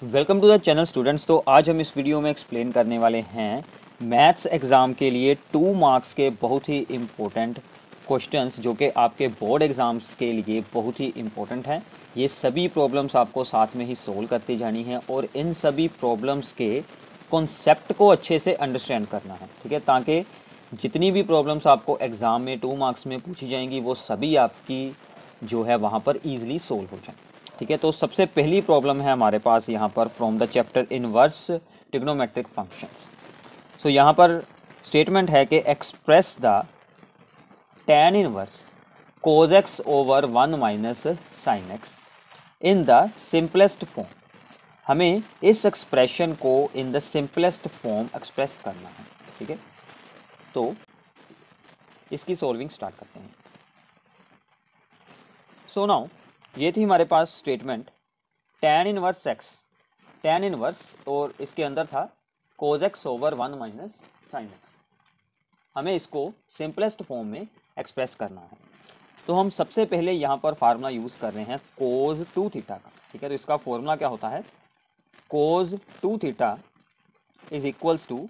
Welcome to the channel students. तो आज हम इस वीडियो में एक्सप्लेन करने वाले हैं मैथ्स एग्ज़ाम के लिए 2 मार्क्स के बहुत ही इम्पोर्टेंट क्वेश्चंस जो कि आपके बोर्ड एग्ज़ाम्स के लिए बहुत ही इम्पोर्टेंट हैं। ये सभी प्रॉब्लम्स आपको साथ में ही सोल्व करती जानी है और इन सभी प्रॉब्लम्स के कॉन्सेप्ट को अच्छे से अंडरस्टैंड करना है, ठीक है, ताकि जितनी भी प्रॉब्लम्स आपको एग्ज़ाम में 2 मार्क्स में पूछी जाएंगी वो सभी आपकी जो है वहाँ पर ईजिली सोल्व हो जाए। ठीक है, तो सबसे पहली प्रॉब्लम है हमारे पास यहाँ पर from the chapter inverse trigonometric functions. So यहाँ पर स्टेटमेंट है कि express the tan inverse cos x over 1 minus sine x in the simplest form. हमें इस एक्सप्रेशन को in the simplest form express करना है। ठीक है, तो इसकी सॉल्विंग स्टार्ट करते हैं। सो नाउ ये थी हमारे पास statement tan inverse x, tan inverse और इसके अंदर था cos x over 1 minus sine x. हमें इसको सिंपलेस्ट फॉर्म में एक्सप्रेस करना है। तो हम सबसे पहले यहाँ पर फार्मूला यूज़ कर रहे हैं cos 2 थीटा का। ठीक है, तो इसका फॉर्मूला क्या होता है, cos 2 theta is equals to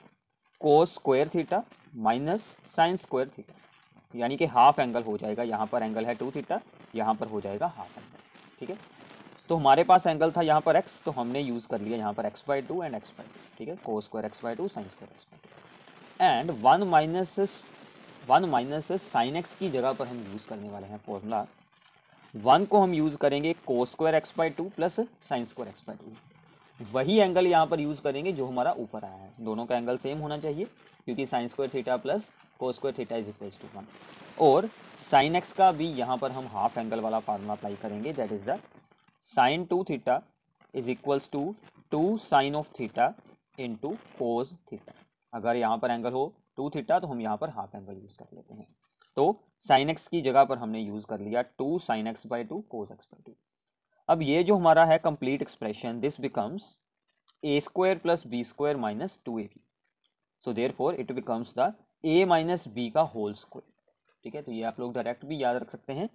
cos square theta minus sine square theta, यानी कि हाफ एंगल हो जाएगा। यहाँ पर एंगल है 2 थीटा, यहाँ पर हो जाएगा हाफ एंगल। ठीक है, तो हमारे पास एंगल था यहाँ पर x, तो हमने यूज़ कर लिया यहाँ पर x/2 एंड x/2। ठीक है, cos square x/2 sine square x/2 and 1 minus sine x की जगह पर हम यूज़ करने वाले हैं फॉर्मूला 1 को हम यूज़ करेंगे cos square x/2 plus sine square x/2। वही एंगल यहाँ पर यूज़ करेंगे जो हमारा ऊपर आया है। दोनों का एंगल सेम होना चाहिए क्योंकि sine square theta plus cos square theta is equals to 1। और साइन एक्स का भी यहाँ पर हम हाफ एंगल वाला फार्मूला अप्लाई करेंगे, that is the sine 2 theta is equals to 2 sine of theta into cos theta. अगर यहाँ पर एंगल हो 2 थीटा तो हम यहाँ पर हाफ एंगल यूज़ कर लेते हैं। तो साइन एक्स की जगह पर हमने यूज़ कर लिया 2 sine x by 2 cos x by 2। अब ये जो हमारा है complete expression, this becomes a square plus b square minus 2ab। So therefore it becomes the a minus b का होल स्क्वायर। ठीक है, तो ये आप लोग डायरेक्ट भी याद रख सकते हैं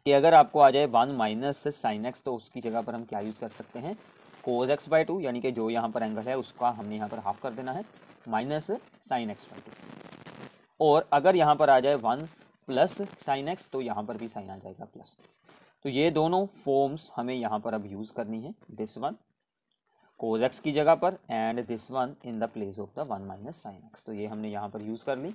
कि अगर आपको आ जाए 1 माइनस साइन एक्स तो उसकी जगह पर हम क्या यूज़ कर सकते हैं, कोस एक्स बाई 2, यानी कि जो यहाँ पर एंगल है उसका हमने यहाँ पर हाफ कर देना है, माइनस साइन एक्स बाई 2। और अगर यहाँ पर आ जाए 1 प्लस साइन एक्स तो यहाँ पर भी साइन आ जाएगा प्लस। तो ये दोनों फॉर्म्स हमें यहाँ पर अब यूज़ करनी है, दिस वन कोस एक्स की जगह पर and this one in the place of the 1 minus sine x. तो ये हमने यहाँ पर यूज़ कर ली।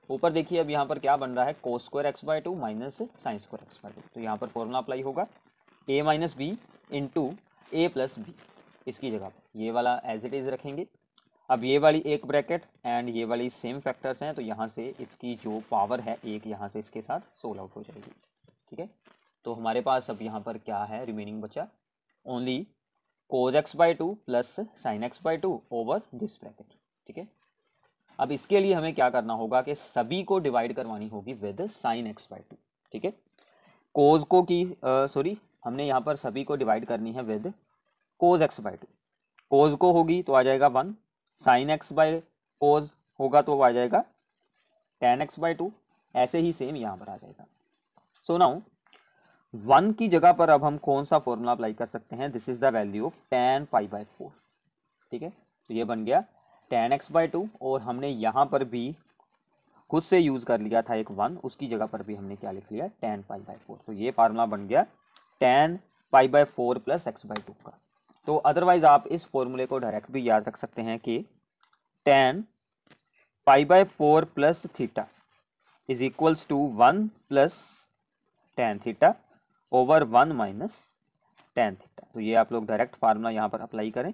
ऊपर देखिए अब यहाँ पर क्या बन रहा है, cos square x by 2 minus sine square x by 2। तो यहाँ पर फॉर्मूला अप्लाई होगा a minus b into a plus b. इसकी जगह पर ये वाला एज इट इज़ रखेंगे। अब ये वाली एक ब्रैकेट एंड ये वाली सेम फैक्टर्स हैं, तो यहाँ से इसकी जो पावर है एक यहाँ से इसके साथ सोल आउट हो जाएगी। ठीक है, तो हमारे पास अब यहाँ पर क्या है रिमेनिंग बचा, only cos x by 2 plus sign x by 2 over this bracket. ठीक है, अब इसके लिए हमें क्या करना होगा कि सभी को डिवाइड करवानी होगी विद साइन एक्स बाई 2। ठीक है, कोस को की सॉरी हमने यहाँ पर सभी को डिवाइड करनी है विद कोस एक्स बाई 2। कोस को होगी तो आ जाएगा 1, साइन एक्स बाई कोस होगा तो आ जाएगा tan एक्स बाई 2। ऐसे ही सेम यहाँ पर आ जाएगा। सो नाउ 1 की जगह पर अब हम कौन सा फॉर्मूला अप्लाई कर सकते हैं, this is the value of tan pi by 4। ठीक है, तो ये बन गया tan एक्स बाई 2 और हमने यहाँ पर भी खुद से यूज़ कर लिया था एक 1, उसकी जगह पर भी हमने क्या लिख लिया, tan पाई बाई 4। तो ये फार्मूला बन गया tan pi by 4 plus x by 2 का। तो अदरवाइज आप इस फॉर्मूले को डायरेक्ट भी याद रख सकते हैं कि tan pi by 4 plus theta is equals to 1 plus tan theta over 1 minus tan theta. तो ये आप लोग डायरेक्ट फार्मूला यहाँ पर अप्लाई करें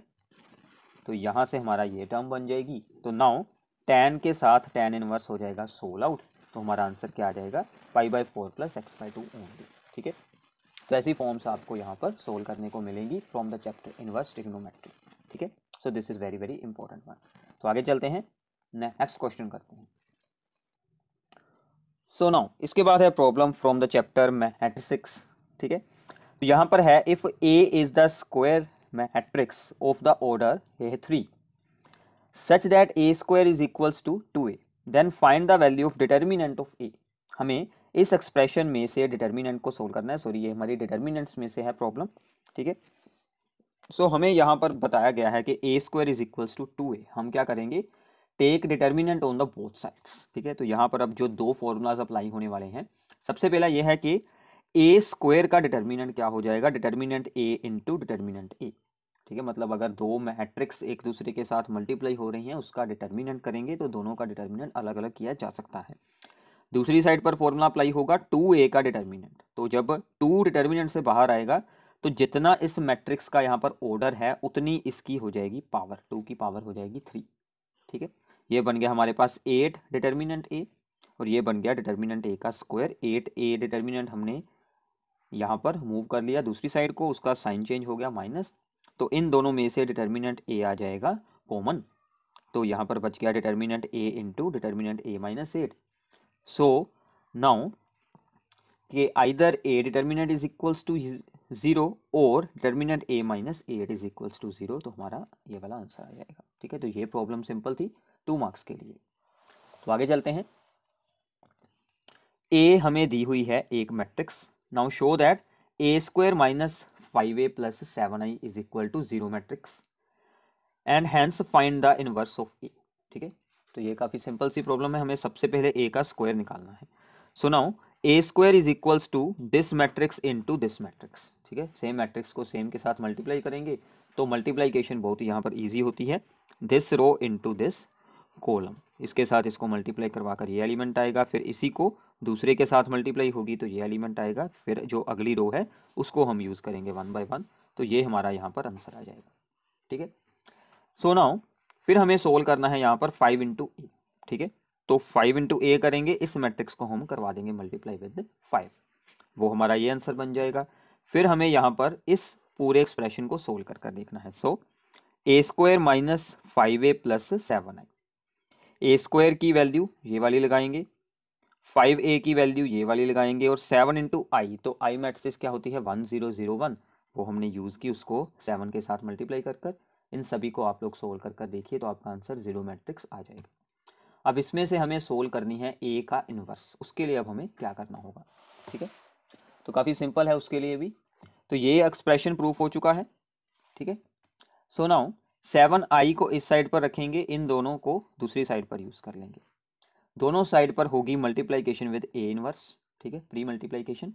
तो यहाँ से हमारा ये टर्म बन जाएगी। तो नाउ tan के साथ tan इनवर्स हो जाएगा सोल आउट, तो हमारा आंसर क्या आ जाएगा, पाई by 4 plus x by 2 only. ठीक है, तो ऐसी फॉर्म्स आपको यहाँ पर सोल्व करने को मिलेंगी from the chapter inverse trigonometry. ठीक है, so this is very very important one. तो आगे चलते हैं, नेक्स्ट क्वेश्चन करते हैं। सो नाउ इसके बाद है problem from the chapter mathematics. ठीक है, तो यहाँ पर है if A is the square matrix of the order A3 such that A square is equals to 2a then find the value of determinant of A. हमें इस expression में से डिटर्मिनेंट को सोल्व करना है। सॉरी, ये हमारी डिटर्मिनेंट्स में से है प्रॉब्लम। ठीक है, सो हमें यहाँ पर बताया गया है कि A square is equals to 2a। हम क्या करेंगे, take determinant on the both sides. ठीक है, तो यहाँ पर अब जो दो फॉर्मूलाज अप्लाई होने वाले हैं, सबसे पहला ये है कि ए स्क्वायर का डिटर्मिनेंट क्या हो जाएगा, डिटर्मिनेंट ए इंटू डिटर्मिनेंट ए। ठीक है, मतलब अगर दो मैट्रिक्स एक दूसरे के साथ मल्टीप्लाई हो रही हैं, उसका डिटर्मिनेंट करेंगे तो दोनों का डिटर्मिनेंट अलग अलग किया जा सकता है। दूसरी साइड पर फॉर्मूला अप्लाई होगा 2a का डिटर्मिनेंट। तो जब 2 डिटर्मिनेंट से बाहर आएगा तो जितना इस मैट्रिक्स का यहाँ पर ऑर्डर है उतनी इसकी हो जाएगी पावर, 2 की पावर हो जाएगी 3। ठीक है, ये बन गया हमारे पास 8 डिटर्मिनेंट ए, और ये बन गया डिटर्मिनेंट ए का स्क्वायर। 8a डिटर्मिनेंट हमने यहाँ पर मूव कर लिया दूसरी साइड को, उसका साइन चेंज हो गया माइनस, तो इन दोनों में से डिटर्मिनेंट ए आ जाएगा कॉमन। तो यहाँ पर बच गया determinant a into determinant a minus 8। So now कि either a determinant is equals to 0 और determinant a minus 8 is equals to 0, तो हमारा ये वाला आंसर आ जाएगा। ठीक है, तो ये प्रॉब्लम सिंपल थी 2 मार्क्स के लिए। तो आगे चलते हैं। ए हमें दी हुई है एक matrix. Now show that A square minus 5a plus 7i is equal to 0 matrix and hence find the inverse of A. ठीक है, तो ये काफ़ी सिंपल सी प्रॉब्लम है, हमें सबसे पहले ए का स्क्वायर निकालना है। So now a square is equals to this matrix into this matrix. ठीक है, सेम मैट्रिक्स को सेम के साथ मल्टीप्लाई करेंगे तो मल्टीप्लाइकेशन बहुत यहाँ पर इजी होती है। This row into this column, इसके साथ इसको मल्टीप्लाई करवाकर ये एलिमेंट आएगा, फिर इसी को दूसरे के साथ मल्टीप्लाई होगी तो ये एलिमेंट आएगा, फिर जो अगली रो है उसको हम यूज़ करेंगे 1 बाय 1, तो ये हमारा यहाँ पर आंसर आ जाएगा। ठीक है, सो नाउ फिर हमें सोल्व करना है यहाँ पर 5 इंटू ए। ठीक है, तो 5 इंटू ए करेंगे, इस मैट्रिक्स को हम करवा देंगे मल्टीप्लाई विद 5, वो हमारा ये आंसर बन जाएगा। फिर हमें यहाँ पर इस पूरे एक्सप्रेशन को सोल्व कर देखना है। So A square minus 5a plus 7i, A square की वैल्यू ये वाली लगाएंगे, 5a की वैल्यू ये वाली लगाएंगे, और 7 इंटू आई, तो आई मैट्रिक्स क्या होती है 1001, वो हमने यूज़ की, उसको 7 के साथ मल्टीप्लाई कर इन सभी को आप लोग सोल्व कर देखिए तो आपका आंसर 0 मैट्रिक्स आ जाएगा। अब इसमें से हमें सोल्व करनी है ए का इन्वर्स, उसके लिए अब हमें क्या करना होगा। ठीक है, तो काफ़ी सिंपल है उसके लिए भी। तो ये एक्सप्रेशन प्रूफ हो चुका है। ठीक है, सो नाउ 7i को इस साइड पर रखेंगे, इन दोनों को दूसरी साइड पर यूज़ कर लेंगे, दोनों साइड पर होगी मल्टीप्लाइकेशन विद ए इनवर्स। ठीक है, प्री मल्टीप्लाइकेशन,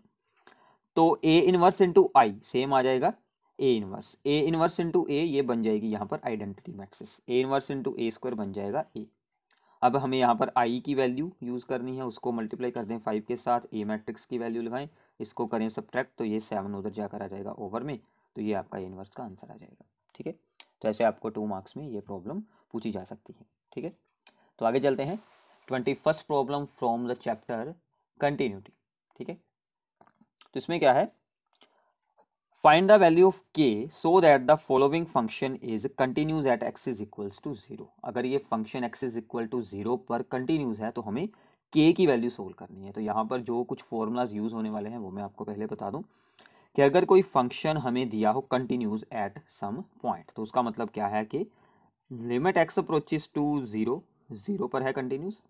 तो A inverse into I same आ जाएगा ए इनवर्स इंटू ए, ये बन जाएगी यहाँ पर आइडेंटिटी मैट्रिक्स, ए इनवर्स इंटू ए स्क्वायर बन जाएगा ए। अब हमें यहाँ पर आई की वैल्यू यूज़ करनी है, उसको मल्टीप्लाई कर दें 5 के साथ, ए मैट्रिक्स की वैल्यू लगाएं, इसको करें सब्ट्रैक्ट, तो ये 7 उधर जाकर आ जाएगा ओवर में, तो ये आपका इनवर्स का आंसर आ जाएगा। ठीक है, तो ऐसे आपको 2 मार्क्स में ये प्रॉब्लम पूछी जा सकती है। ठीक है, तो आगे चलते हैं। 21st problem from the chapter continuity. ठीक है, तो इसमें क्या है, find the value of k so that the following function is continuous at x is equals to 0। अगर ये function x is equal to 0 पर कंटिन्यूज है तो हमें के की वैल्यू सोल्व करनी है। तो यहाँ पर जो कुछ फॉर्मूलाज यूज होने वाले हैं वो मैं आपको पहले बता दूं कि अगर कोई फंक्शन हमें दिया हो कंटिन्यूज एट सम पॉइंट, तो उसका मतलब क्या है कि लिमिट एक्स अप्रोचेस टू 0, 0 पर है continuous,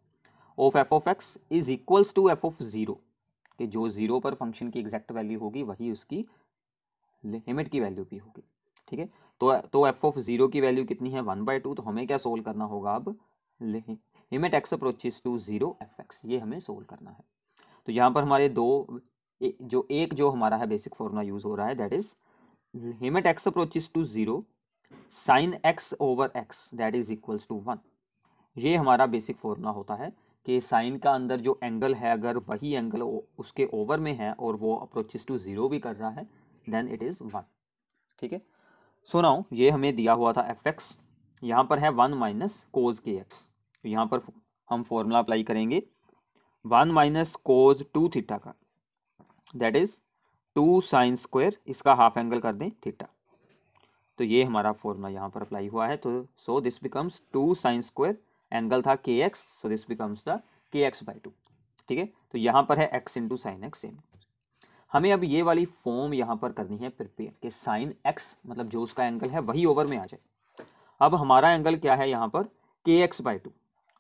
of f of x is equals to f of 0, कि जो 0 पर फंक्शन की एग्जैक्ट वैल्यू होगी वही उसकी लिमिट की वैल्यू भी होगी। ठीक है, तो एफ ऑफ 0 की वैल्यू कितनी है 1/2, तो हमें क्या सोल्व करना होगा अब, limit x approaches to 0 f x, ये हमें सोल्व करना है। तो यहाँ पर हमारे जो हमारा है बेसिक फॉर्मूला यूज हो रहा है, that is limit x approaches to 0 sine x over x that is equals to 1। ये हमारा बेसिक फॉर्मूला होता है कि साइन का अंदर जो एंगल है अगर वही एंगल उसके ओवर में है और वो अप्रोचेस टू 0 भी कर रहा है देन इट इज 1। ठीक है, सो नाउ ये हमें दिया हुआ था एफ एक्स, यहाँ पर है 1 माइनस कोज के एक्स, तो यहाँ पर हम फॉर्मूला अप्लाई करेंगे 1 माइनस कोज 2 थीटा का, दैट इज 2 साइन स्क्वायर, इसका हाफ एंगल कर दें थीटा, तो ये हमारा फॉर्मूला यहाँ पर अप्लाई हुआ है। तो सो this becomes 2 sine square, angle था के x, so this becomes the के एक्स बाई 2। ठीक है, तो यहाँ पर है x into sine x same. हमें अब ये वाली फॉर्म यहाँ पर करनी है प्रिपेयर कि साइन एक्स मतलब जो उसका एंगल है वही ओवर में आ जाए। अब हमारा एंगल क्या है यहाँ पर के एक्स बाई 2,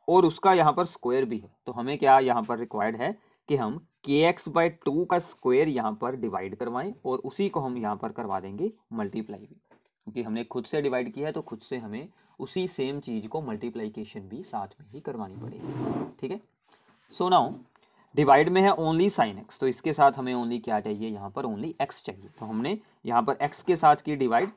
और उसका यहाँ पर स्क्वायर भी है, तो हमें क्या यहाँ पर रिक्वायर्ड है कि हम के एक्स बाई 2 का स्क्वायर यहाँ पर डिवाइड करवाएं और उसी को हम यहाँ पर करवा देंगे मल्टीप्लाई भी। क्योंकि हमने खुद से डिवाइड किया है तो खुद से हमें उसी सेम चीज़ को मल्टीप्लाइकेशन भी साथ में ही करवानी पड़ेगी, ठीक है। सो नाउ डिवाइड में है ओनली साइन एक्स, तो इसके साथ हमें ओनली क्या चाहिए, यहाँ पर ओनली एक्स चाहिए। तो हमने यहाँ पर एक्स के साथ की डिवाइड,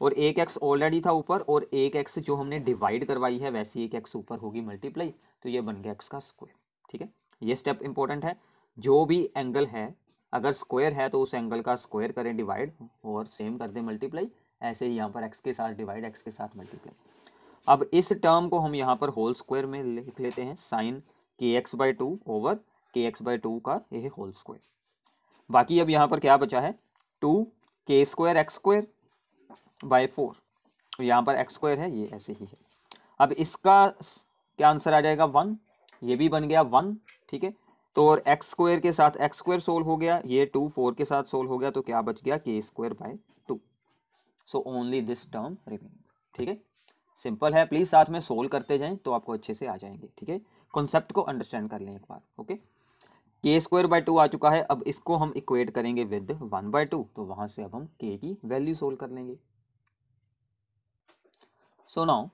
और एक एक्स ऑलरेडी था ऊपर, और एक एक्स जो हमने डिवाइड करवाई है वैसी एक एक्स ऊपर होगी मल्टीप्लाई, तो ये बन गया एक्स का स्क्वायर, ठीक है। ये स्टेप इंपॉर्टेंट है। जो भी एंगल है अगर स्क्वायर है तो उस एंगल का स्क्वायर करें डिवाइड और सेम कर दें मल्टीप्लाई। ऐसे ही यहाँ पर एक्स के साथ डिवाइड, एक्स के साथ मल्टीप्लाई। अब इस टर्म को हम यहाँ पर होल स्क्वायर में लिख लेते हैं, साइन के एक्स बाई टू ओवर के एक्स बाई टू का यह होल स्क्वायर। बाकी अब यहाँ पर क्या बचा है, टू के स्क्वायर एक्स स्क्वायर बाय 4, तो यहाँ पर एक्स स्क्वायर है, ये ऐसे ही है। अब इसका क्या आंसर आ जाएगा 1, ये भी बन गया 1, ठीक है। तो और एक्स स्क्वायर के साथ एक्स स्क्वायर सोल्व हो गया, ये 2 4 के साथ सोल्व हो गया, तो क्या बच गया के square by 2। So only this term remaining, ठीक है। सिंपल है, प्लीज साथ में सोल्व करते जाएं तो आपको अच्छे से आ जाएंगे, ठीक है। कॉन्सेप्ट को अंडरस्टैंड कर लें एक बार, ओके। के स्क्वायर बाय 2 आ चुका है, अब इसको हम इक्वेट करेंगे विद 1/2, तो वहां से अब हम के की वैल्यू सोल्व कर लेंगे। सो नाउ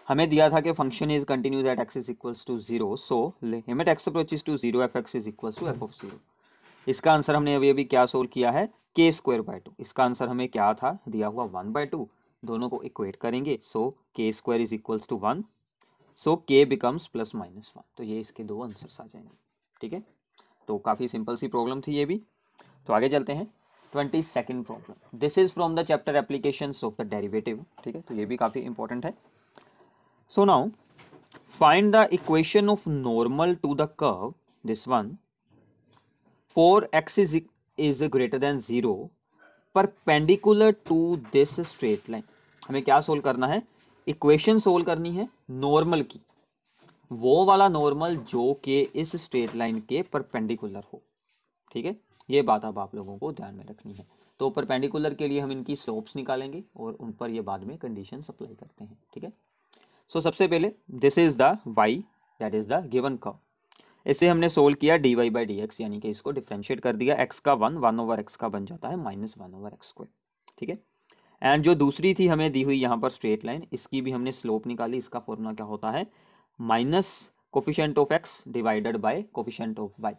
हमें दिया था कि function is continuous at x is equals to 0, so limit x approaches to 0 f x is equals to f of 0। इसका आंसर हमने अभी अभी क्या सोल्व किया है, के स्क्वायर बाय 2। इसका आंसर हमें क्या था दिया हुआ 1/2, दोनों को इक्वेट करेंगे, सो के स्क्वायर इज इक्वल्स टू 1, सो के बिकम्स प्लस माइनस 1। तो ये इसके दो आंसर्स आ जाएंगे, ठीक है। तो काफ़ी सिंपल सी प्रॉब्लम थी ये भी। तो आगे चलते हैं 22nd problem. This is from the chapter applications of the derivative, ठीक है। तो ये भी काफ़ी इंपॉर्टेंट है। So now find the equation of normal to the curve, this one, for x is greater than 0 perpendicular to this straight line. हमें क्या solve करना है, इक्वेशन सोल्व करनी है नॉर्मल की, वो वाला नॉर्मल जो कि इस स्ट्रेट लाइन के परपेंडिकुलर हो, ठीक है। ये बात अब आप लोगों को ध्यान में रखनी है। तो परपेंडिकुलर के लिए हम इनकी स्लोप्स निकालेंगे और उन पर ये बाद में कंडीशन अप्लाई करते हैं, ठीक है। सो सबसे पहले this is the y, that is the given curve. इसे हमने सोल्व किया d y by D x, यानी कि इसको डिफ्रेंशिएट कर दिया, एक्स का 1 ओवर एक्स का बन जाता है -1 ओवर एक्स स्क्वायर, ठीक है। एंड जो दूसरी थी हमें दी हुई यहाँ पर स्ट्रेट लाइन, इसकी भी हमने स्लोप निकाली। इसका फॉर्मूला क्या होता है, minus coefficient of x divided by coefficient of y,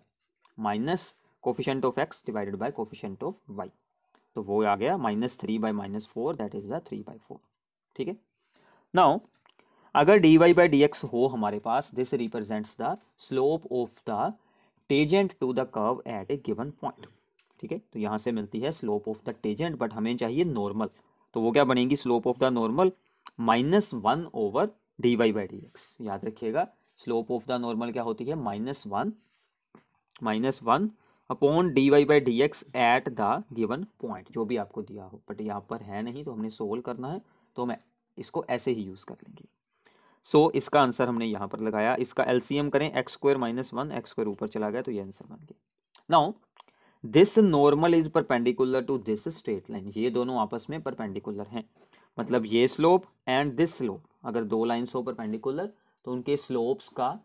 minus coefficient of x divided by coefficient of y. तो वो आ गया -3/-4, दैट इज द 3/4, ठीक है। नाउ अगर dy बाई डी एक्स हो हमारे पास, this represents the slope of the tangent to the curve at a given point, ठीक है। तो यहाँ से मिलती है slope of the tangent, but हमें चाहिए नॉर्मल, तो वो क्या बनेगी, slope of the normal -1 over dy by D X. याद रखिएगा स्लोप ऑफ द नॉर्मल क्या होती है, -1 upon dy by D x at the given point, जो भी आपको दिया हो, बट यहाँ पर है नहीं तो हमने सोल्व करना है, तो हम इसको ऐसे ही यूज कर लेंगे। सो इसका आंसर हमने यहाँ पर लगाया, इसका एलसीएम करें, एक्स स्क्वायर -1, एक्स स्क्वायर ऊपर चला गया तो ये आंसर बन गया। Now this normal is perpendicular to this straight line, ये दोनों आपस में परपेंडिकुलर हैं, मतलब ये स्लोप एंड दिस स्लोप, अगर दो लाइन्स हो परपेंडिकुलर तो उनके स्लोप्स का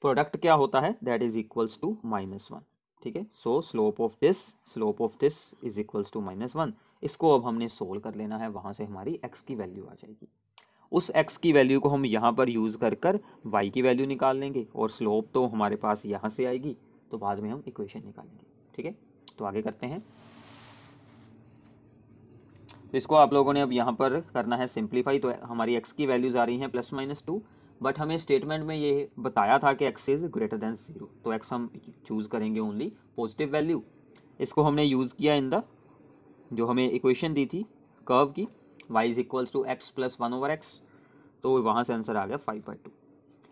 प्रोडक्ट क्या होता है, दैट इज इक्वल्स टू -1, ठीक है। So slope of this is equals to -1। इसको अब हमने सोल्व कर लेना है, वहां से हमारी एक्स की वैल्यू आ जाएगी। उस x की वैल्यू को हम यहाँ पर यूज़ कर कर y की वैल्यू निकाल लेंगे, और स्लोप तो हमारे पास यहाँ से आएगी, तो बाद में हम इक्वेशन निकालेंगे, ठीक है। तो आगे करते हैं। तो इसको आप लोगों ने अब यहाँ पर करना है सिंप्लीफाई। तो हमारी x की वैल्यूज आ रही हैं +-2, बट हमें स्टेटमेंट में ये बताया था कि x इज ग्रेटर देन 0, तो x हम चूज़ करेंगे ओनली पॉजिटिव वैल्यू। इसको हमने यूज़ किया इन द, जो हमें इक्वेशन दी थी कर्व की, y is equals to x + 1 over x, तो वहाँ से आंसर आ गया 5/2।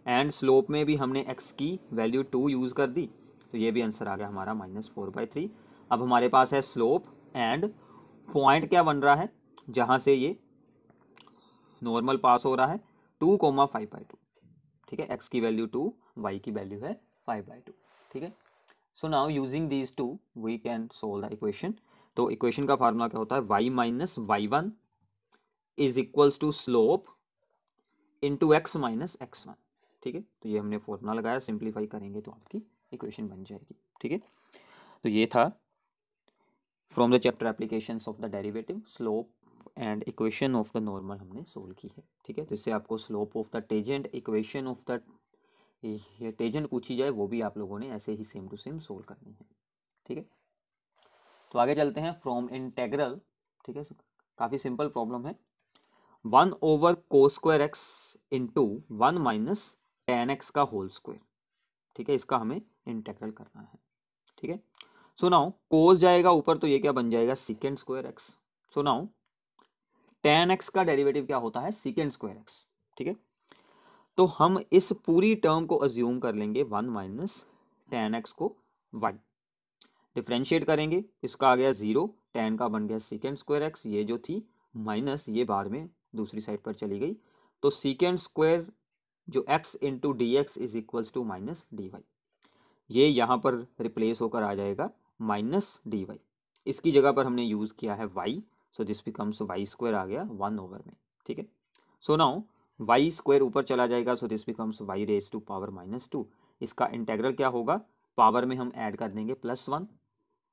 एंड स्लोप में भी हमने x की वैल्यू 2 यूज़ कर दी, तो ये भी आंसर आ गया हमारा -4/3। अब हमारे पास है स्लोप एंड पॉइंट क्या बन रहा है, जहाँ से ये नॉर्मल पास हो रहा है, 2,5/2, ठीक है। x की वैल्यू 2, y की वैल्यू है 5/2, ठीक है। So now using these two we can solve the equation. तो इक्वेशन का फार्मूला क्या होता है, y - y1 is equals to slope into x - x1, ठीक है। तो ये हमने फॉर्मूला लगाया, सिंप्लीफाई करेंगे तो आपकी इक्वेशन बन जाएगी, ठीक है। तो ये था from the chapter applications of the derivative, slope and equation of the normal हमने सोल्व की है, ठीक है। तो इससे आपको slope of the tangent, equation of the ये टेजेंट पूछी जाए वो भी आप लोगों ने ऐसे ही सेम टू सेम सोल्व करनी है, ठीक है। तो आगे चलते हैं फ्रॉम इंटेग्रल, ठीक है। काफ़ी सिंपल प्रॉब्लम है। 1/cos² into 1 minus tan x का होल स्क्वायर, ठीक है। इसका हमें इंटेग्रल करना है, ठीक है। सो नाउ कोस जाएगा ऊपर तो ये क्या बन जाएगा sec² x। So now tan x का डेरिवेटिव क्या होता है sec² x, ठीक है। तो हम इस पूरी टर्म को अज्यूम कर लेंगे 1 माइनस tan x को y, डिफ्रेंशिएट करेंगे, इसका आ गया 0, tan का बन गया sec² x, ये जो थी माइनस ये बाद में दूसरी साइड पर चली गई, तो sec² जो x into d x is equals to minus d y, ये यहाँ पर रिप्लेस होकर आ जाएगा माइनस डी वाई। इसकी जगह पर हमने यूज़ किया है y, so this becomes y² आ गया 1 में, ठीक है। सो नाउ y² ऊपर चला जाएगा, so this becomes y raise to power -2। इसका इंटेग्रल क्या होगा, पावर में हम ऐड कर देंगे +1,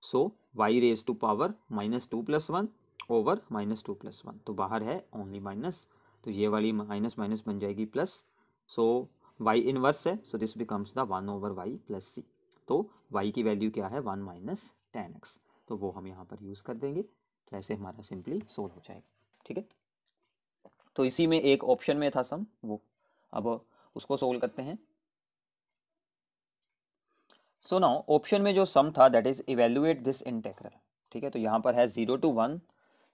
so y raise to power -2 + 1 over -2 + 1, तो बाहर है ओनली माइनस, तो ये वाली माइनस माइनस बन जाएगी प्लस, सो y इनवर्स है, सो this becomes the 1/y + c। तो y की वैल्यू क्या है 1 माइनस tan x, तो वो हम यहाँ पर यूज़ कर देंगे, तो ऐसे हमारा सिंपली सोल्व हो जाएगा, ठीक है। तो इसी में एक ऑप्शन में था सम, वो अब उसको सोल्व करते हैं। सो नाउ ऑप्शन में जो सम था that is evaluate this integral, ठीक है। तो यहाँ पर है 0 to 1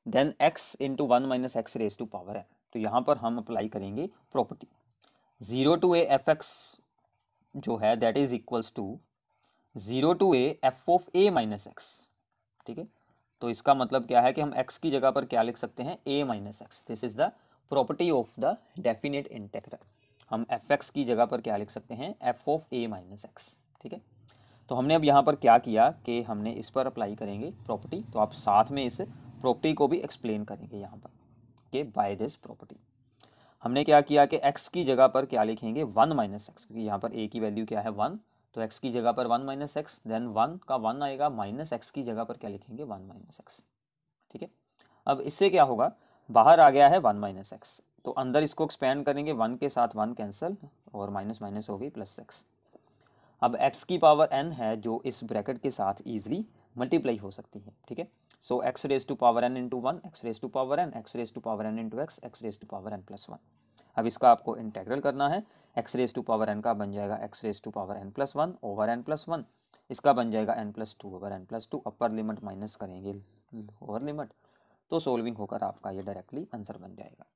then x into 1 minus x raise to power n। तो यहाँ पर हम अप्लाई करेंगे प्रॉपर्टी 0 to a fx जो है that is equals to 0 to a f of a minus x, ठीक है। तो इसका मतलब क्या है कि हम x की जगह पर क्या लिख सकते हैं a minus x, this is the property of the definite integral. हम fx की जगह पर क्या लिख सकते हैं f of a minus x, ठीक है। तो हमने अब यहाँ पर क्या किया कि हमने इस पर अप्लाई करेंगे प्रॉपर्टी, तो आप साथ में इस प्रॉपर्टी को भी एक्सप्लेन करेंगे यहाँ पर कि बाय दिस प्रॉपर्टी हमने क्या किया कि x की जगह पर क्या लिखेंगे 1 माइनस एक्स, क्योंकि यहाँ पर a की वैल्यू क्या है 1, तो x की जगह पर 1 माइनस एक्स, देन 1 का 1 आएगा माइनस x की जगह पर क्या लिखेंगे 1 माइनस एक्स, ठीक है। अब इससे क्या होगा, बाहर आ गया है 1 माइनस एक्स, तो अंदर इसको एक्सपेंड करेंगे, 1 के साथ 1 कैंसिल और माइनस माइनस हो गई प्लस एक्स। अब x की पावर n है जो इस ब्रैकेट के साथ ईजिली मल्टीप्लाई हो सकती है, ठीक है। So x raise to power n into 1, x raise to power n, x raise to power n into x, x raise to power n + 1। अब इसका आपको इंटेग्रल करना है, x raise to power n का बन जाएगा x raise to power n + 1 over n + 1, इसका बन जाएगा n + 2 over n + 2, upper limit minus करेंगे लोअर लिमिट, तो सोल्विंग होकर आपका ये डायरेक्टली आंसर बन जाएगा,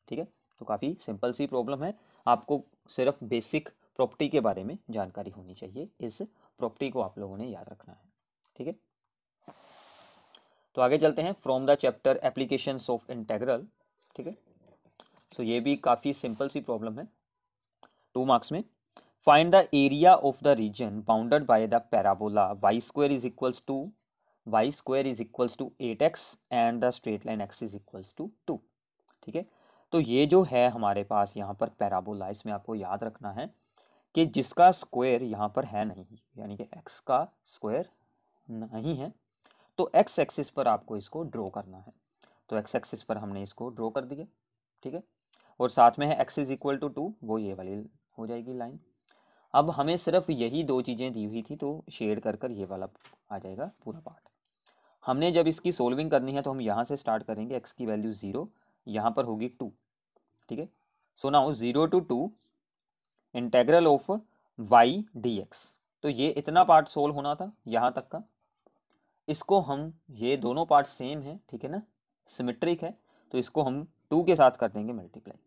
ठीक है। तो काफ़ी सिंपल सी प्रॉब्लम है, आपको सिर्फ बेसिक प्रॉपर्टी के बारे में जानकारी होनी चाहिए, इस प्रॉपर्टी को आप लोगों ने याद रखना है, ठीक है। तो आगे चलते हैं from the chapter applications of integral, ठीक है। सो ये भी काफ़ी सिंपल सी प्रॉब्लम है, 2 मार्क्स में। Find the area of the region bounded by the parabola y² is equals to 8x and the straight line x is equals to 2, ठीक है। तो ये जो है हमारे पास यहाँ पर पैराबोला, इसमें आपको याद रखना है कि जिसका स्क्वायर यहाँ पर है नहीं, यानी कि x का स्क्वायर नहीं है, तो x एक्सिस पर आपको इसको ड्रॉ करना है। तो x एक्सिस पर हमने इसको ड्रॉ कर दिया, ठीक है। और साथ में है x इज इक्वल टू 2, वो ये वाली हो जाएगी लाइन। अब हमें सिर्फ यही दो चीज़ें दी हुई थी, तो शेड कर कर ये वाला आ जाएगा पूरा पार्ट। हमने जब इसकी सोल्विंग करनी है तो हम यहाँ से स्टार्ट करेंगे, x की वैल्यू 0, यहाँ पर होगी 2, ठीक है। So now 0 to 2 integral of y dx, तो ये इतना पार्ट सोल्व होना था यहाँ तक का। इसको हम, ये दोनों पार्ट सेम है, ठीक है ना, सिमेट्रिक है, तो इसको हम 2 के साथ कर देंगे मल्टीप्लाई।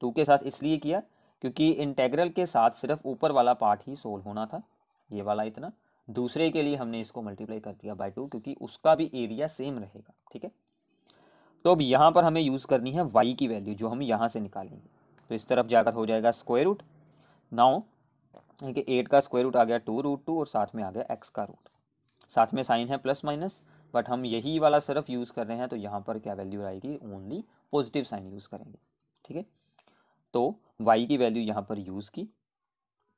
2 के साथ इसलिए किया क्योंकि इंटेग्रल के साथ सिर्फ ऊपर वाला पार्ट ही सोल्व होना था, ये वाला इतना, दूसरे के लिए हमने इसको मल्टीप्लाई कर दिया बाय 2 क्योंकि उसका भी एरिया सेम रहेगा, ठीक है। तो अब यहाँ पर हमें यूज़ करनी है y की वैल्यू जो हम यहाँ से निकालेंगे, तो इस तरफ जाकर हो जाएगा स्क्वायर रूट। नाउ 8 का स्क्वायर रूट आ गया 2√2 और साथ में आ गया x का रूट, साथ में साइन है प्लस माइनस, बट हम यही वाला सिर्फ यूज़ कर रहे हैं, तो यहाँ पर क्या वैल्यू आएगी, ओनली पॉजिटिव साइन यूज़ करेंगे, ठीक है। तो y की वैल्यू यहाँ पर यूज़ की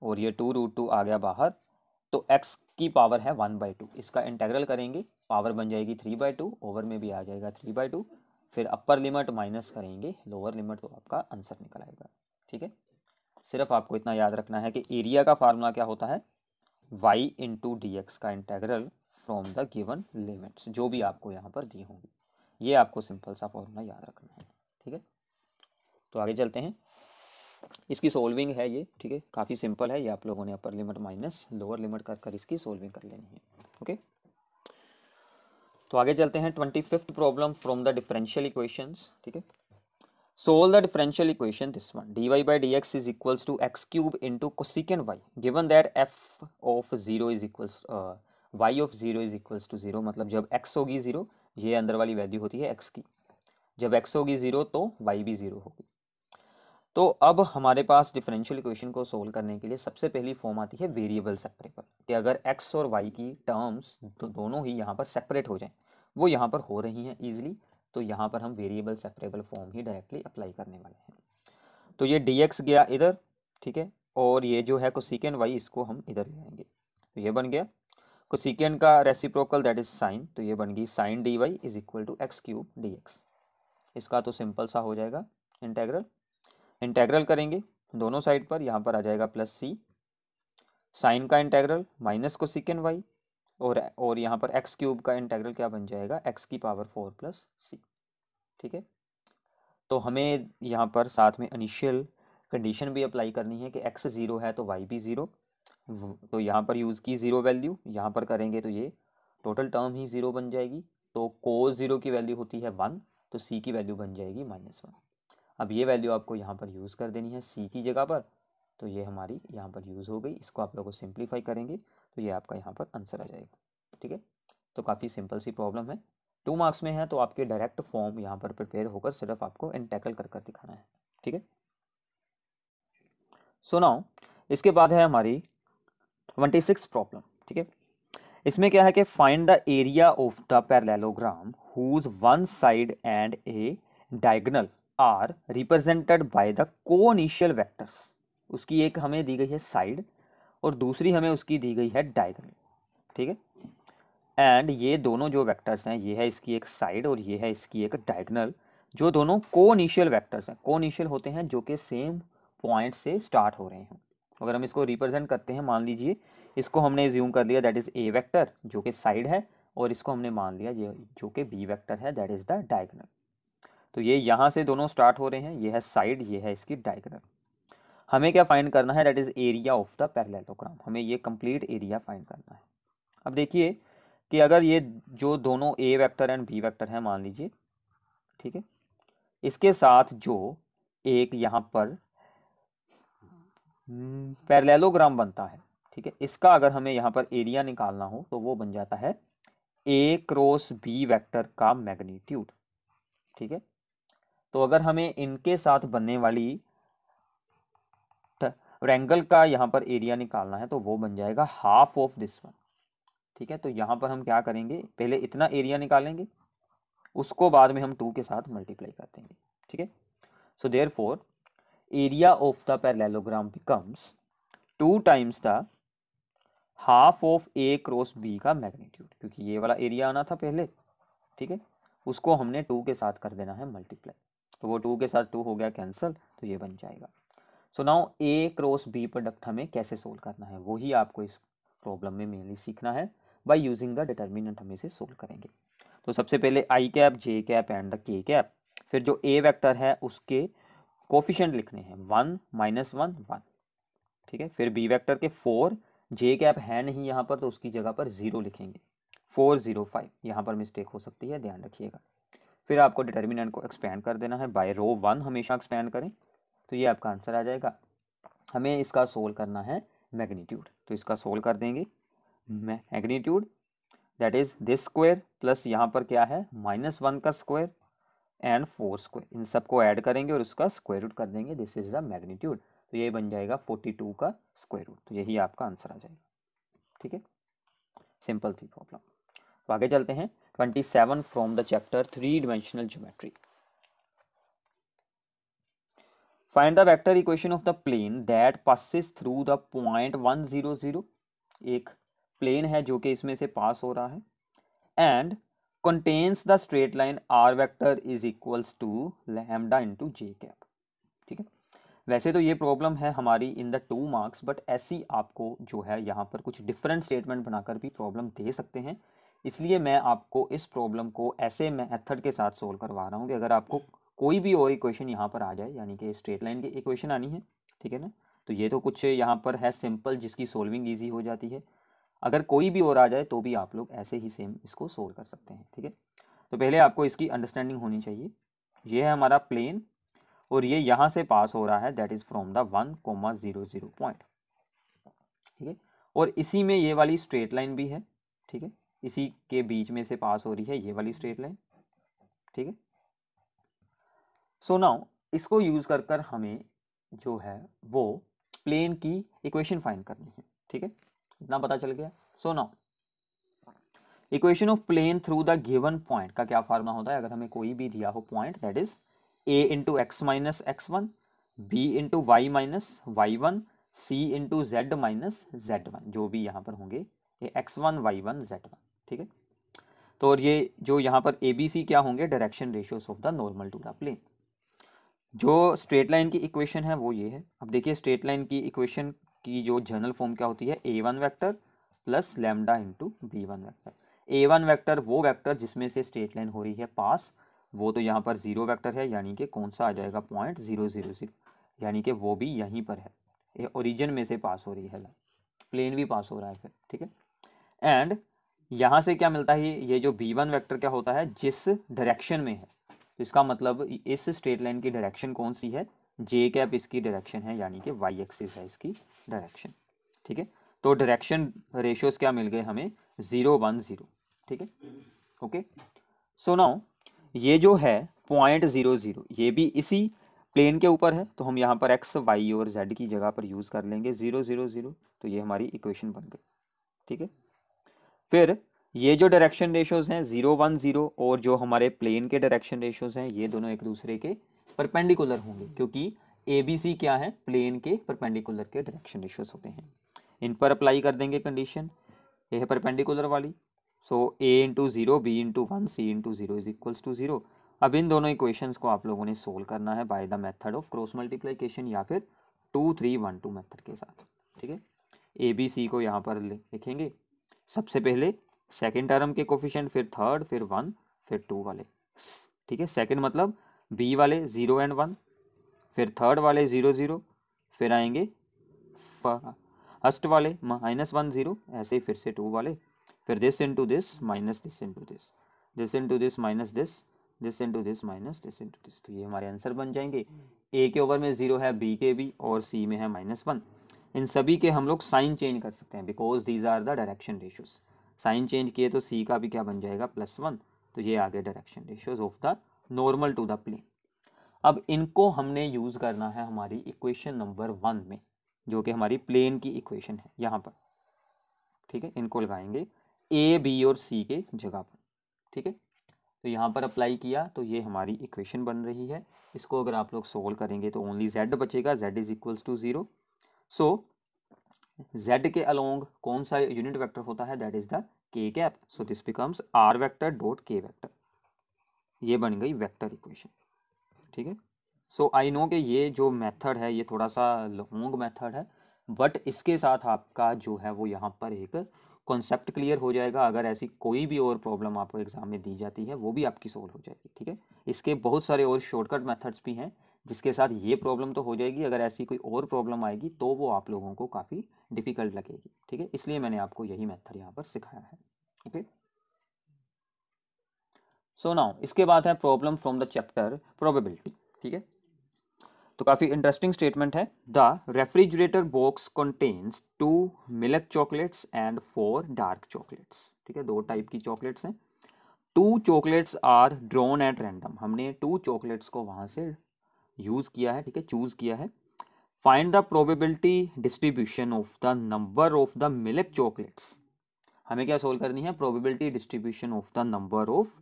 और ये 2√2 आ गया बाहर, तो x की पावर है 1/2, इसका इंटेग्रल करेंगे, पावर बन जाएगी 3/2, ओवर में भी आ जाएगा 3/2, फिर अपर लिमिट माइनस करेंगे लोअर लिमिट, तो आपका आंसर निकल आएगा। ठीक है, सिर्फ आपको इतना याद रखना है कि एरिया का फार्मूला क्या होता है, y इंटू डी एक्स का integral from the given limits, जो भी आपको यहाँ पर दी होंगी, ये आपको सिंपल सा फॉर्मूला याद रखना है। ठीक है, तो आगे चलते हैं, इसकी सोल्विंग है ये। ठीक है, काफ़ी सिंपल है ये, आप लोगों ने अपर लिमिट माइनस लोअर लिमिट कर कर इसकी सोल्विंग कर लेनी है। ओके, तो आगे चलते हैं 25th problem from the differential equations. ठीक है, solve the differential equation this one, dy by dx is equals to x cube into cosecant y, given that f of 0 is equals y of 0 is equals to 0, मतलब जब x होगी 0, ये अंदर वाली value होती है x की, जब x होगी 0 तो y भी 0 होगी। तो अब हमारे पास डिफरेंशियल इक्वेशन को सोल्व करने के लिए सबसे पहली फॉर्म आती है वेरिएबल सेपरेबल, कि अगर x और y की टर्म्स दोनों ही यहाँ पर सेपरेट हो जाएं, वो यहाँ पर हो रही हैं ईजिली, तो यहाँ पर हम वेरिएबल सेपरेबल फॉर्म ही डायरेक्टली अप्लाई करने वाले हैं। तो ये dx गया इधर, ठीक है, और ये जो है कोसेकेंट y, इसको हम इधर ले आएंगे, तो ये बन गया कोसेकेंट का रेसिप्रोकल दैट इज साइन, तो ये बन गई sine dy is equal to x cube dx। इसका तो सिंपल सा हो जाएगा इंटेग्रल, इंटेग्रल करेंगे दोनों साइड पर, यहाँ पर आ जाएगा प्लस सी, साइन का इंटेग्रल माइनस कोसेकेंट y, और यहाँ पर एक्स क्यूब का इंटेग्रल क्या बन जाएगा, एक्स की पावर 4 प्लस सी। ठीक है, तो हमें यहाँ पर साथ में इनिशियल कंडीशन भी अप्लाई करनी है कि x 0 है तो y भी 0, तो यहाँ पर यूज़ की 0 वैल्यू, यहाँ पर करेंगे तो ये टोटल टर्म ही 0 बन जाएगी। तो cos 0 की वैल्यू होती है 1, तो c की वैल्यू बन जाएगी -1। अब ये वैल्यू आपको यहाँ पर यूज़ कर देनी है c की जगह पर, तो ये हमारी यहाँ पर यूज़ हो गई। इसको आप लोगों को सिंप्लीफाई करेंगे तो ये आपका यहाँ पर आंसर आ जाएगा। ठीक है, तो काफ़ी सिंपल सी प्रॉब्लम है, 2 मार्क्स में है, तो आपके डायरेक्ट फॉर्म यहाँ पर प्रिपेयर होकर सिर्फ आपको इंटेग्रल कर कर दिखाना है। ठीक है, सो नाउ इसके बाद है हमारी 26 प्रॉब्लम। ठीक है, इसमें क्या है कि find the area of the parallelogram whose one side and a diagonal are represented by the coinitial vectors. उसकी एक हमें दी गई है साइड और दूसरी हमें उसकी दी गई है डायगोनल। ठीक है, एंड ये दोनों जो वेक्टर्स हैं, ये है इसकी एक साइड और ये है इसकी एक डायगोनल, जो दोनों कोइनिशियल वेक्टर्स हैं। कोइनिशियल होते हैं जो कि सेम पॉइंट से स्टार्ट हो रहे हैं। अगर हम इसको रिप्रेजेंट करते हैं, मान लीजिए इसको हमने ज्यूम कर लिया दैट इज ए वेक्टर जो कि साइड है, और इसको हमने मान लिया ये जो कि बी वेक्टर है दैट इज द डायगोनल। तो ये यहाँ से दोनों स्टार्ट हो रहे हैं, ये है साइड, ये है इसकी डायगोनल। हमें क्या फाइंड करना है, that is area of the parallelogram, हमें ये कंप्लीट एरिया फाइंड करना है। अब देखिए कि अगर ये जो दोनों ए वेक्टर एंड बी वेक्टर है मान लीजिए, ठीक है, इसके साथ जो एक यहाँ पर पैरेललोग्राम बनता है, ठीक है, इसका अगर हमें यहाँ पर एरिया निकालना हो तो वो बन जाता है ए क्रॉस बी वेक्टर का मैग्नीट्यूड। ठीक है, तो अगर हमें इनके साथ बनने वाली रेंगल का यहाँ पर एरिया निकालना है तो वो बन जाएगा हाफ ऑफ दिस वन। ठीक है, तो यहाँ पर हम क्या करेंगे, पहले इतना एरिया निकालेंगे, उसको बाद में हम 2 के साथ मल्टीप्लाई कर देंगे। ठीक है, so therefore area of the parallelogram becomes 2 times the half of a cross b का मैग्नीट्यूड, क्योंकि ये वाला एरिया आना था पहले। ठीक है, उसको हमने 2 के साथ कर देना है मल्टीप्लाई, तो वो 2 के साथ 2 हो गया कैंसिल, तो ये बन जाएगा। सो नाउ ए क्रॉस बी प्रोडक्ट हमें कैसे सोल्व करना है, वही आपको इस प्रॉब्लम में मेनली सीखना है। बाय यूजिंग द डिटर्मिनेंट हम इसे सोल्व करेंगे। तो सबसे पहले I cap, J cap and the के कैप, फिर जो ए वेक्टर है उसके कोफिशिएंट लिखने हैं 1 -1 1। ठीक है, फिर बी वेक्टर के 4, जे कैप है नहीं यहाँ पर तो उसकी जगह पर 0 लिखेंगे, 4 0 5, यहाँ पर मिस्टेक हो सकती है, ध्यान रखिएगा। फिर आपको डिटर्मिनेंट को एक्सपेंड कर देना है, बाय रो 1 हमेशा एक्सपेंड करें, तो ये आपका आंसर आ जाएगा। हमें इसका सोल्व करना है मैग्नीट्यूड, तो इसका सोल्व कर देंगे magnitude that is this square plus यहाँ पर क्या है -1 का स्क्वायर एंड 4 स्क्वायर, इन सबको ऐड करेंगे और उसका स्क्वायर रूट कर देंगे, दिस इज द मैग्नीट्यूड, तो ये बन जाएगा 42 का स्क्वायर रूट, तो यही आपका आंसर आ जाएगा। ठीक है, सिंपल थी प्रॉब्लम। तो आगे चलते हैं 27 from the chapter 3 dimensional geometry. Find the vector equation of the plane that passes through the point 1 0 0, एक प्लेन है जो कि इसमें से पास हो रहा है, and contains the straight line r vector is equals to lambda into j cap। ठीक है, वैसे तो ये प्रॉब्लम है हमारी इन द 2 मार्क्स, बट ऐसी आपको जो है यहाँ पर कुछ डिफरेंट स्टेटमेंट बनाकर भी प्रॉब्लम दे सकते हैं, इसलिए मैं आपको इस प्रॉब्लम को ऐसे मेथड के साथ सोल्व करवा रहा हूँ कि अगर आपको कोई भी और इक्वेशन यहाँ पर आ जाए, यानी कि स्ट्रेट लाइन की इक्वेशन आनी है, ठीक है ना, तो ये तो कुछ यहाँ पर है सिंपल जिसकी सोल्विंग ईजी हो जाती है, अगर कोई भी और आ जाए तो भी आप लोग ऐसे ही सेम इसको सोल्व कर सकते हैं। ठीक है, तो पहले आपको इसकी अंडरस्टैंडिंग होनी चाहिए। ये है हमारा प्लेन और ये यहाँ से पास हो रहा है, that is from the 1,0,0 point. ठीक है, और इसी में ये वाली स्ट्रेट लाइन भी है। ठीक है, इसी के बीच में से पास हो रही है ये वाली स्ट्रेट लाइन। ठीक है, सो नाउ इसको यूज कर कर हमें जो है वो प्लेन की इक्वेशन फाइंड करनी है। ठीक है, इतना पता चल गया। So now equation of plane through the given point का क्या फार्मूला होता है, अगर हमें कोई भी दिया हो point, that is a into x minus x one, b into y minus y one, C into z minus z one, जो भी यहाँ पर होंगे ये x one y one z one. ठीक है, तो और ये जो यहाँ पर ए बी सी क्या होंगे, direction ratios of the normal to the plane. जो स्ट्रेट लाइन की इक्वेशन है वो ये है। अब देखिए स्ट्रेट लाइन की इक्वेशन की जो जनरल फॉर्म क्या होती है, A one vector plus lambda into B one vector. A one vector वो वैक्टर जिसमें से स्ट्रेट लाइन हो रही है पास, वो तो यहाँ पर जीरो वैक्टर है, यानी कि कौन सा आ जाएगा, पॉइंट 0,0,0, यानी कि वो भी यहीं पर है, ये ओरिजिन में से पास हो रही है, प्लेन भी पास हो रहा है फिर। ठीक है, एंड यहाँ से क्या मिलता है, ये जो बी वन वैक्टर क्या होता है, जिस डायरेक्शन में है, तो इसका मतलब इस स्ट्रेट लाइन की डायरेक्शन कौन सी है, जे कैप इसकी डायरेक्शन है, यानी कि वाई एक्सिस है इसकी डायरेक्शन। ठीक है, तो डायरेक्शन रेशियोज क्या मिल गए हमें, 0,1,0। ठीक है, ओके, सो नाउ ये जो है पॉइंट 0,0 ये भी इसी प्लेन के ऊपर है, तो हम यहाँ पर एक्स वाई और जेड की जगह पर यूज कर लेंगे 0,0,0, तो ये हमारी इक्वेशन बन गई। ठीक है, फिर ये जो डायरेक्शन रेशियोज हैं 0,1,0 और जो हमारे प्लेन के डायरेक्शन रेशियोज हैं, ये दोनों एक दूसरे के परपेंडिकुलर होंगे, क्योंकि ए बी सी क्या है, प्लेन के परपेंडिकुलर के डायरेक्शन रेशियोज होते हैं। इन पर अप्लाई कर देंगे कंडीशन, ये है परपेंडिकुलर वाली, so A into zero B into one C into zero is equals to zero. अब इन दोनों इक्वेशंस को आप लोगों ने सोल्व करना है by the method of cross multiplication या फिर 2-3-1-2 मेथड के साथ। ठीक है, ए बी सी को यहाँ पर लिखेंगे, सबसे पहले सेकेंड टर्म के कोफिशिएंट, फिर थर्ड, फिर वन, फिर टू वाले। ठीक है, सेकेंड मतलब बी वाले 0 एंड 1, फिर थर्ड वाले 0,0, फिर आएंगे फर्स्ट वाले -1,0, ऐसे ही फिर से 2 वाले, फिर this into this minus this into this, this into this minus this into this minus this into this, तो ये हमारे आंसर बन जाएंगे। ए के ओवर में 0 है, बी के भी, और सी में है -1। इन सभी के हम लोग साइन चेंज कर सकते हैं, because these are the direction ratios. Sign change किए तो सी का भी क्या बन जाएगा, +1, तो ये आ गए direction ratios of the normal to the plane. अब इनको हमने यूज करना है हमारी इक्वेशन नंबर 1 में, जो कि हमारी प्लेन की इक्वेशन है यहाँ पर। ठीक है, इनको लगाएंगे ए बी और सी के जगह पर। ठीक है, तो यहाँ पर अप्लाई किया तो ये हमारी इक्वेशन बन रही है। इसको अगर आप लोग सोल्व करेंगे तो ओनली जेड बचेगा, z is equals to 0। So z के अलोंग कौन सा यूनिट वेक्टर होता है, दैट इज द के cap, so this becomes r vector dot k vector. ये बन गई वेक्टर इक्वेशन। ठीक है, सो आई नो कि ये जो मेथड है ये थोड़ा सा लॉन्ग मेथड है, बट इसके साथ आपका जो है वो यहाँ पर एक कॉन्सेप्ट क्लियर हो जाएगा। अगर ऐसी कोई भी और प्रॉब्लम आपको एग्जाम में दी जाती है वो भी आपकी सोल्व हो जाएगी। ठीक है, इसके बहुत सारे और शॉर्टकट मेथड्स भी हैं जिसके साथ ये प्रॉब्लम तो हो जाएगी, अगर ऐसी कोई और प्रॉब्लम आएगी तो वो आप लोगों को काफ़ी डिफिकल्ट लगेगी। ठीक है, इसलिए मैंने आपको यही मेथड यहाँ पर सिखाया है। ओके, सो नाउ इसके बाद है problem from the chapter probability. ठीक है, तो काफ़ी इंटरेस्टिंग स्टेटमेंट है। The refrigerator box contains 2 milk chocolates and 4 dark chocolates. ठीक है, 2 टाइप की चॉकलेट्स हैं। 2 chocolates are drawn at random, हमने 2 चॉकलेट्स को वहां से यूज किया है। ठीक है, चूज किया है। Find the probability distribution of the number of the milk chocolates. हमें क्या सोल्व करनी है, probability distribution of the number of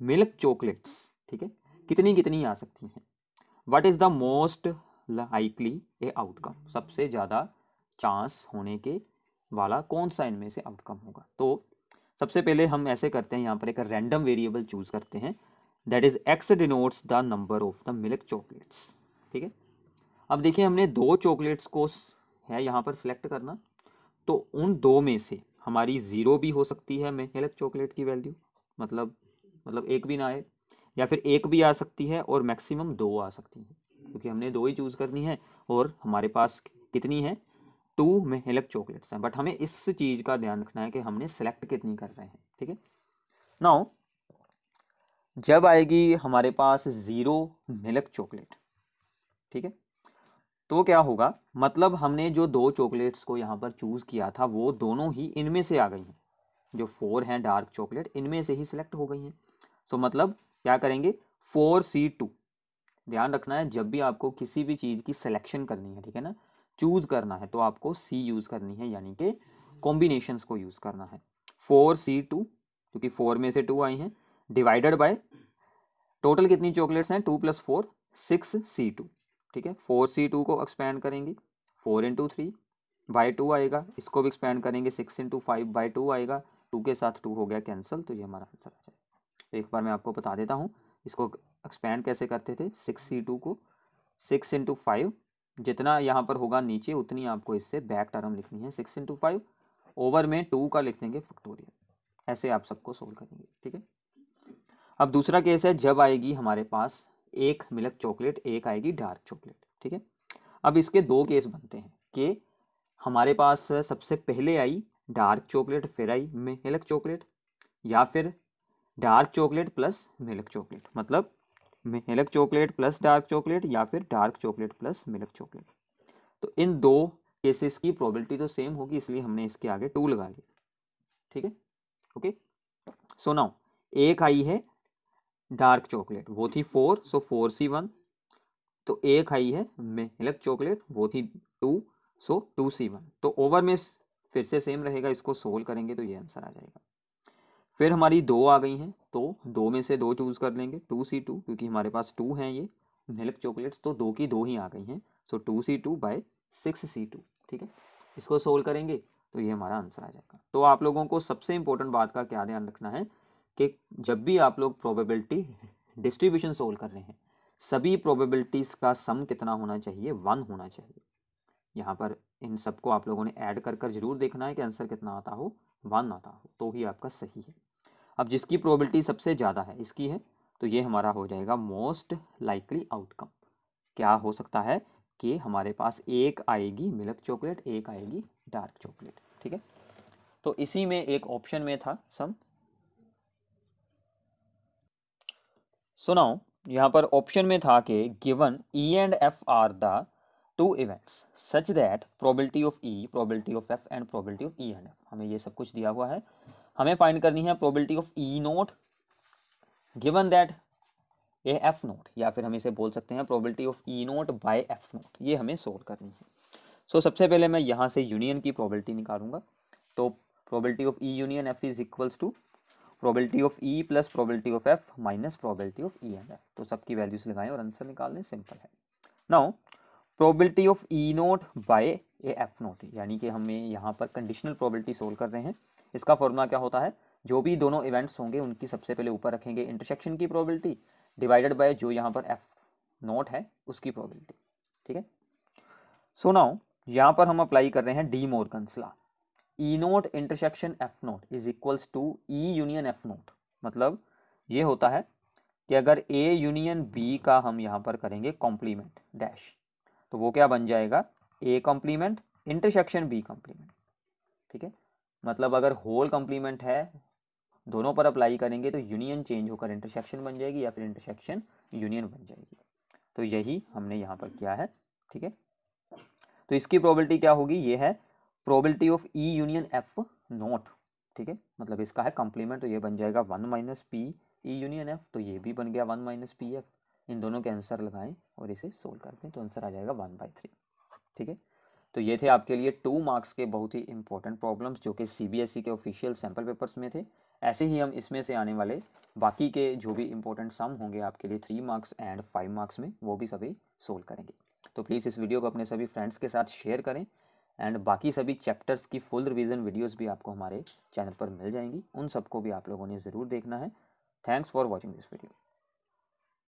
milk chocolates. ठीक है, कितनी कितनी आ सकती हैं। What is the most likely A outcome, सबसे ज्यादा चांस होने के वाला कौन सा इनमें से आउटकम होगा। तो सबसे पहले हम ऐसे करते हैं, यहाँ पर एक रैंडम वेरिएबल चूज करते हैं, that is x denotes the number of the milk chocolates. ठीक है, अब देखिए हमने 2 चॉकलेट्स को है यहाँ पर सिलेक्ट करना, तो उन 2 में से हमारी 0 भी हो सकती है मिल्क चॉकलेट की वैल्यू, मतलब एक भी ना आए, या फिर एक भी आ सकती है और मैक्सिमम 2 आ सकती है, क्योंकि हमने 2 ही चूज करनी है और हमारे पास कितनी है, 2 मिल्क चॉकलेट्स हैं, बट हमें इस चीज का ध्यान रखना है कि हमने सेलेक्ट कितनी कर रहे हैं। ठीक है, नाउ जब आएगी हमारे पास 0 मिल्क चॉकलेट, ठीक है, तो क्या होगा, मतलब हमने जो 2 चॉकलेट्स को यहाँ पर चूज किया था वो दोनों ही इनमें से आ गई हैं, जो 4 हैं डार्क चॉकलेट इनमें से ही सिलेक्ट हो गई हैं। सो मतलब क्या करेंगे, 4C2। ध्यान रखना है जब भी आपको किसी भी चीज की सिलेक्शन करनी है, ठीक है ना, चूज करना है, तो आपको सी यूज करनी है, यानी कि कॉम्बिनेशंस को यूज करना है। 4C2, क्योंकि 4 में से 2 आई हैं, डिवाइडेड बाय टोटल कितनी चॉकलेट्स हैं, 2 + 4 6C2। ठीक है, 4C2 को एक्सपैंड करेंगे 4 × 3 बाय 2 आएगा, इसको भी एक्सपैंड करेंगे 6 × 5 बाय 2 आएगा, 2 के साथ 2 हो गया कैंसिल, तो ये हमारा आंसर आ जाएगा। तो एक बार मैं आपको बता देता हूँ इसको एक्सपैंड कैसे करते थे। 6C2 को 6 × 5, जितना यहाँ पर होगा नीचे उतनी आपको इससे बैक टर्म लिखनी है, 6 × 5 ओवर में 2 का लिख देंगे फैक्टोरियल, ऐसे आप सबको सोल्व करेंगे। ठीक है, अब दूसरा केस है, जब आएगी हमारे पास एक मिल्क चॉकलेट, एक आएगी डार्क चॉकलेट। ठीक है, अब इसके 2 केस बनते हैं कि हमारे पास सबसे पहले आई डार्क चॉकलेट फिर आई मिल्क चॉकलेट, या फिर dark chocolate plus milk chocolate, मतलब milk chocolate plus dark chocolate, या फिर dark chocolate plus milk chocolate. तो इन 2 केसेस की प्रोबेबिलिटी तो सेम होगी, इसलिए हमने इसके आगे 2 लगा लिया। ठीक है, ओके, सो नाउ एक आई है डार्क चॉकलेट, वो थी 4, सो 4C1, तो एक आई है मिल्क चॉकलेट, वो थी 2, सो 2C1, तो ओवर में फिर से सेम रहेगा, इसको सोल्व करेंगे तो ये आंसर आ जाएगा। फिर हमारी 2 आ गई हैं, तो 2 में से 2 चूज कर लेंगे, 2C2, क्योंकि हमारे पास 2 हैं ये मिल्क चॉकलेट्स, तो 2 की 2 ही आ गई हैं, सो 2C2 बाय 6C2। ठीक है, इसको सोल्व करेंगे तो ये हमारा आंसर आ जाएगा। तो आप लोगों को सबसे इंपॉर्टेंट बात का क्या ध्यान रखना है कि जब भी आप लोग प्रोबेबिलिटी डिस्ट्रीब्यूशन सोल्व कर रहे हैं, सभी प्रोबेबिलिटीज का सम कितना होना चाहिए, 1 होना चाहिए। यहाँ पर इन सबको आप लोगों ने ऐड कर जरूर देखना है कि आंसर कितना आता हो, 1 आता हो, तो ही आपका सही है। अब जिसकी प्रोबेबिलिटी सबसे ज़्यादा है इसकी है, तो ये हमारा हो जाएगा मोस्ट लाइकली आउटकम। क्या हो सकता है कि हमारे पास एक आएगी मिल्क चॉकलेट, एक आएगी डार्क चॉकलेट। ठीक है, तो इसी में एक ऑप्शन में था सम। सुनाओ, यहाँ पर ऑप्शन में था कि given E and F are the 2 events such that probability of E, probability of F and probability of E and F, हमें ये सब कुछ दिया हुआ है, हमें फाइंड करनी है probability of E not given that a F not, या फिर हम इसे बोल सकते हैं probability of E not by F not, ये हमें सोल्व करनी है। सो सबसे पहले मैं यहाँ से यूनियन की प्रोबेबिलिटी निकालूंगा, तो probability of E union F is equals to probability of E plus probability of F minus probability of E and F, तो सबकी वैल्यूज लगाएं और आंसर निकाल लें, सिंपल है। Now probability of E not by a F not, यानी कि हमें यहाँ पर कंडीशनल प्रोबेबिलिटी सोल्व कर रहे हैं। इसका फॉर्मूला क्या होता है, जो भी दोनों इवेंट्स होंगे उनकी सबसे पहले ऊपर रखेंगे इंटरसेक्शन की प्रोबेबिलिटी डिवाइडेड बाय जो यहाँ पर F नोट है उसकी प्रोबेबिलिटी। ठीक है, सो नाउ यहाँ पर हम अप्लाई कर रहे हैं De Morgan's law, E not intersection F not is equals to E union F not. मतलब ये होता है कि अगर A यूनियन B का हम यहाँ पर करेंगे कॉम्प्लीमेंट डैश, तो वो क्या बन जाएगा, A complement intersection B complement. ठीक है, मतलब अगर होल कॉम्प्लीमेंट है दोनों पर अप्लाई करेंगे तो यूनियन चेंज होकर इंटरसेक्शन बन जाएगी, या फिर इंटरसेक्शन यूनियन बन जाएगी, तो यही हमने यहाँ पर किया है। ठीक है, तो इसकी प्रोबेबिलिटी क्या होगी, ये है probability of E union F note. ठीक है, मतलब इसका है कॉम्प्लीमेंट, तो ये बन जाएगा 1 minus P E union F, तो ये भी बन गया 1 माइनस पी एफ। इन दोनों के आंसर लगाएं और इसे सोल्व कर दें तो आंसर आ जाएगा 1/3। ठीक है, तो ये थे आपके लिए 2 मार्क्स के बहुत ही इंपॉर्टेंट प्रॉब्लम्स जो कि CBSE के ऑफिशियल सैम्पल पेपर्स में थे। ऐसे ही हम इसमें से आने वाले बाकी के जो भी इंपॉर्टेंट सम होंगे आपके लिए 3 मार्क्स एंड 5 मार्क्स में, वो भी सभी सोल्व करेंगे। तो प्लीज़ इस वीडियो को अपने सभी फ्रेंड्स के साथ शेयर करें एंड बाकी सभी चैप्टर्स की फुल रिवीजन वीडियोस भी आपको हमारे चैनल पर मिल जाएंगी, उन सबको भी आप लोगों ने ज़रूर देखना है। Thanks for watching this video.